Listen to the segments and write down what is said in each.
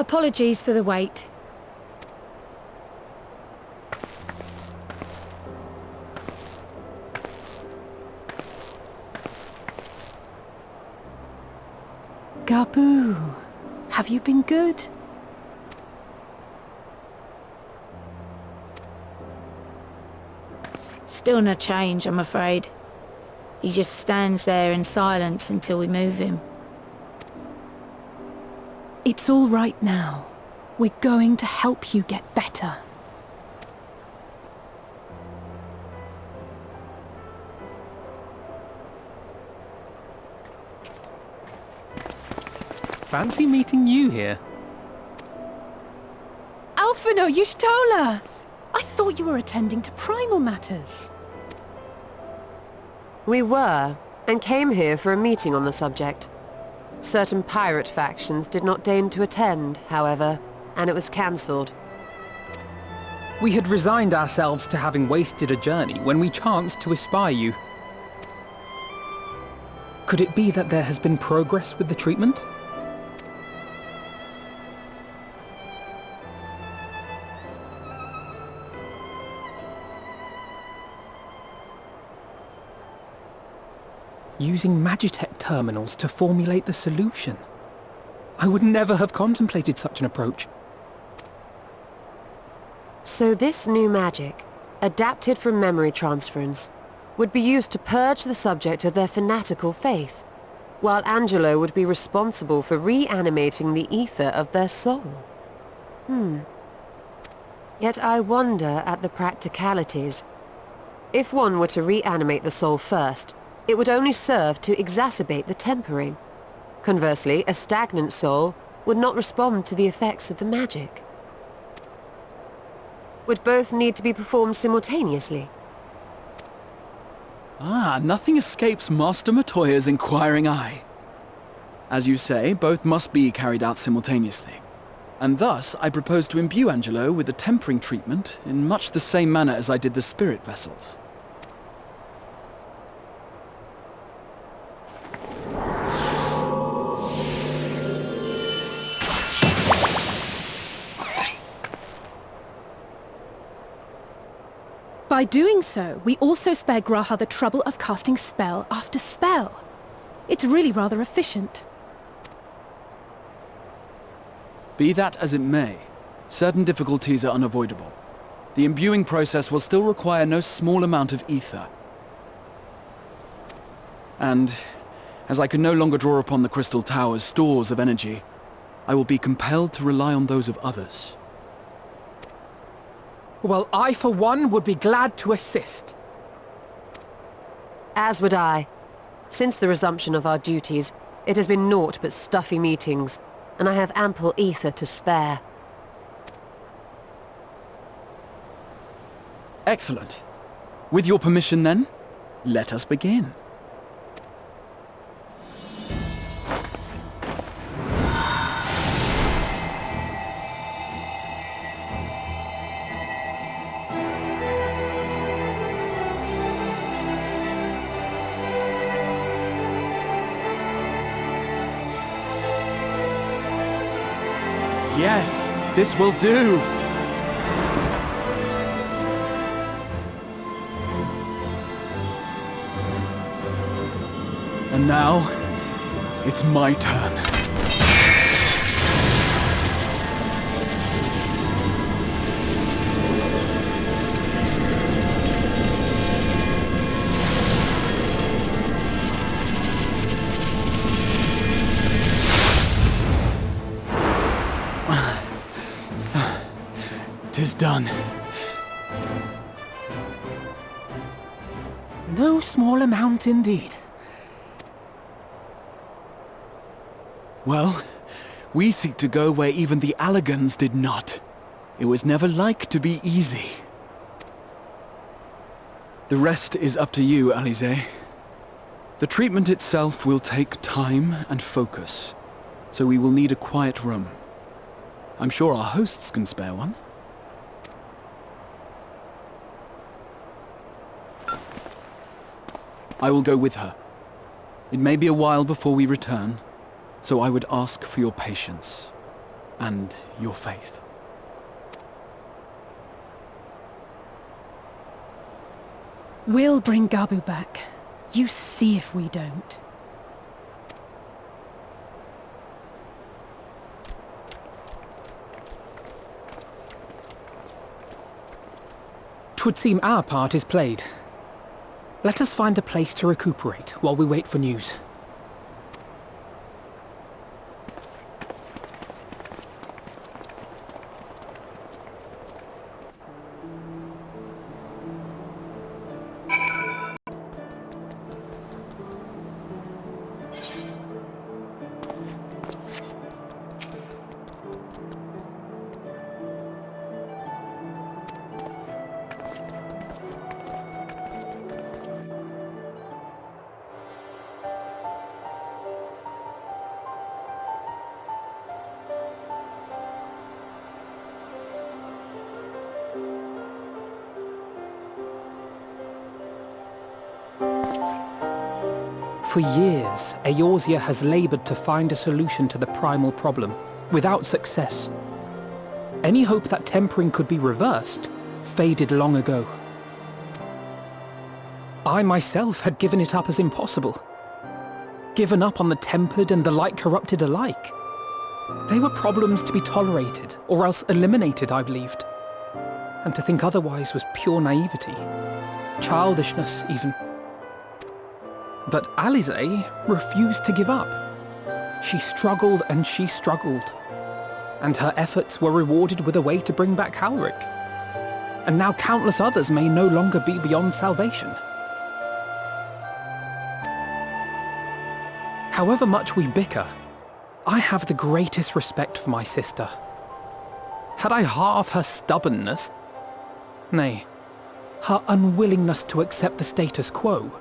Apologies for the wait. Gabu, have you been good? Still no change, I'm afraid. He just stands there in silence until we move him. It's all right now. We're going to help you get better. Fancy meeting you here. Alphinaud, Yushtola! I thought you were attending to primal matters. We were, and came here for a meeting on the subject. Certain pirate factions did not deign to attend, however, and it was cancelled. We had resigned ourselves to having wasted a journey when we chanced to espy you. Could it be that there has been progress with the treatment? Using Magitech terminals to formulate the solution. I would never have contemplated such an approach. So this new magic, adapted from memory transference, would be used to purge the subject of their fanatical faith, while Angelo would be responsible for reanimating the ether of their soul. Yet I wonder at the practicalities. If one were to reanimate the soul first, it would only serve to exacerbate the tempering. Conversely, a stagnant soul would not respond to the effects of the magic. Would both need to be performed simultaneously? Nothing escapes Master Matoya's inquiring eye. As you say, both must be carried out simultaneously. And thus, I propose to imbue Angelo with the tempering treatment in much the same manner as I did the spirit vessels. By doing so, we also spare Graha the trouble of casting spell after spell. It's really rather efficient. Be that as it may, certain difficulties are unavoidable. The imbuing process will still require no small amount of ether. And, as I can no longer draw upon the Crystal Tower's stores of energy, I will be compelled to rely on those of others. Well, I for one would be glad to assist. As would I. Since the resumption of our duties, it has been naught but stuffy meetings, and I have ample ether to spare. Excellent. With your permission then, let us begin. Yes, this will do! And now, it's my turn. Tis done. No small amount indeed. Well, we seek to go where even the Alligans did not. It was never like to be easy. The rest is up to you, Alisaie. The treatment itself will take time and focus, so we will need a quiet room. I'm sure our hosts can spare one. I will go with her. It may be a while before we return, so I would ask for your patience. and your faith. We'll bring Gabu back. You see if we don't. 'Twould seem our part is played. Let us find a place to recuperate while we wait for news. For years, Eorzea has laboured to find a solution to the primal problem, without success. Any hope that tempering could be reversed faded long ago. I myself had given it up as impossible. Given up on the tempered and the light-corrupted alike. They were problems to be tolerated, or else eliminated, I believed. And to think otherwise was pure naivety. Childishness, even. But Alisaie refused to give up. She struggled and she struggled. And her efforts were rewarded with a way to bring back Halric. And now countless others may no longer be beyond salvation. However much we bicker, I have the greatest respect for my sister. Had I half her stubbornness, nay, her unwillingness to accept the status quo,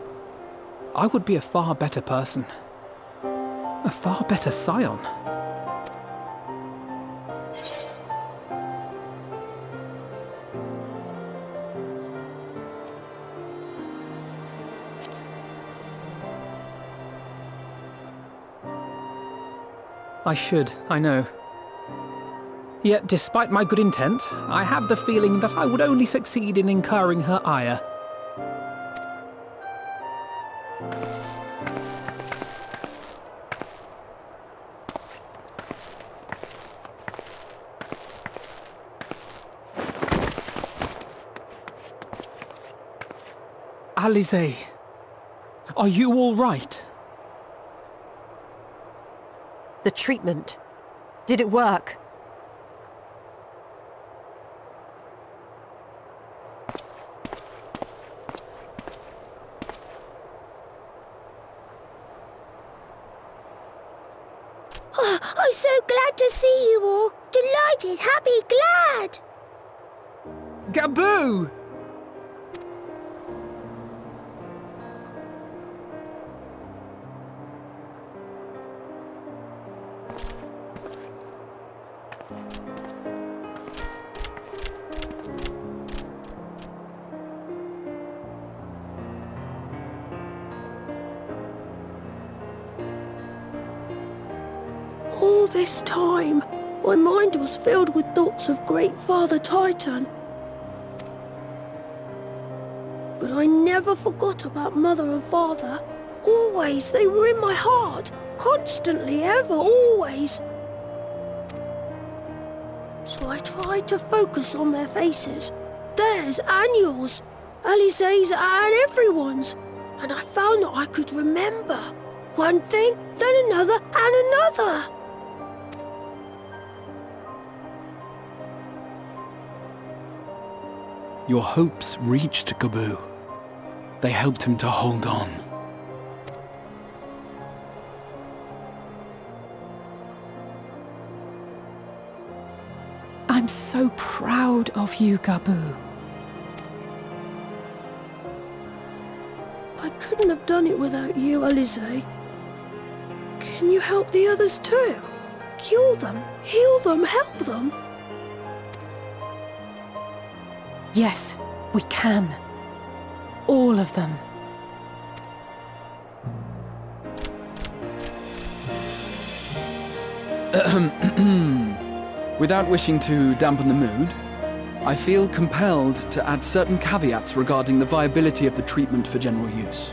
I would be a far better person. A far better scion. I should, I know. Yet, despite my good intent, I have the feeling that I would only succeed in incurring her ire. Alisaie, are you all right? The treatment. Did it work? Oh, I'm so glad to see you all. Delighted, happy, glad. Gaboo! All this time, my mind was filled with thoughts of Great Father Titan. But I never forgot about Mother and Father. Always, they were in my heart. Constantly, ever, always. So I tried to focus on their faces. Theirs and yours. Alisaie's and everyone's. And I found that I could remember. One thing, then another, and another. Your hopes reached Gaboo. They helped him to hold on. I'm so proud of you, Gaboo. I couldn't have done it without you, Alisaie. Can you help the others too? Cure them, heal them, help them? Yes, we can. All of them. Without wishing to dampen the mood, I feel compelled to add certain caveats regarding the viability of the treatment for general use.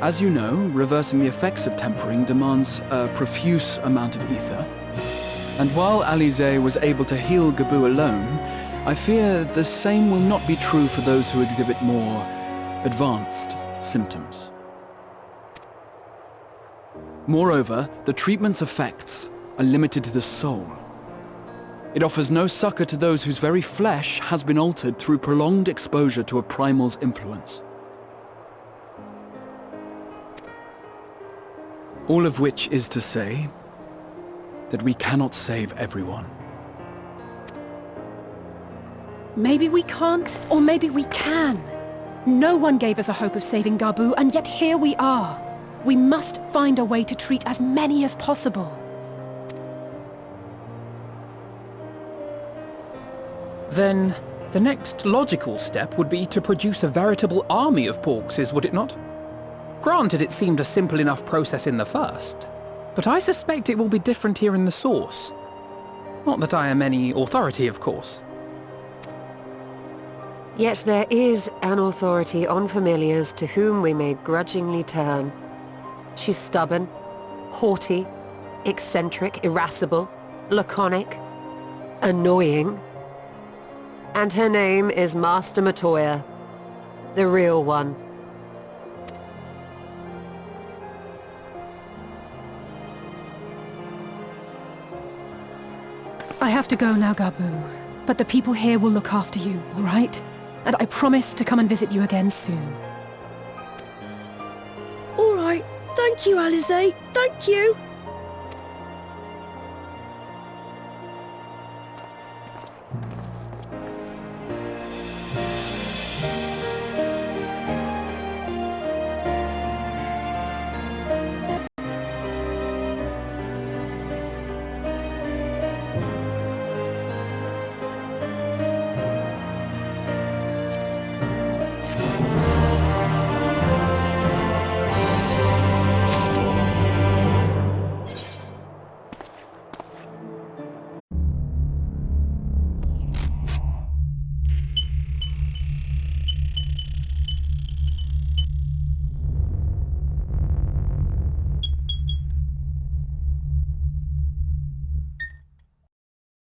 As you know, reversing the effects of tempering demands a profuse amount of ether. And while Alisaie was able to heal Gabu alone, I fear the same will not be true for those who exhibit more advanced symptoms. Moreover, the treatment's effects are limited to the soul. It offers no succor to those whose very flesh has been altered through prolonged exposure to a primal's influence. All of which is to say that we cannot save everyone. Maybe we can't, or maybe we can. No one gave us a hope of saving Gabu, and yet here we are. We must find a way to treat as many as possible. Then, the next logical step would be to produce a veritable army of porkses, would it not? Granted, it seemed a simple enough process in the first, but I suspect it will be different here in the source. Not that I am any authority, of course. Yet there is an authority on familiars to whom we may grudgingly turn. She's stubborn, haughty, eccentric, irascible, laconic, annoying. And her name is Master Matoya, the real one. I have to go now, Gabu. But the people here will look after you, all right? And I promise to come and visit you again soon. All right. Thank you, Alisaie. Thank you.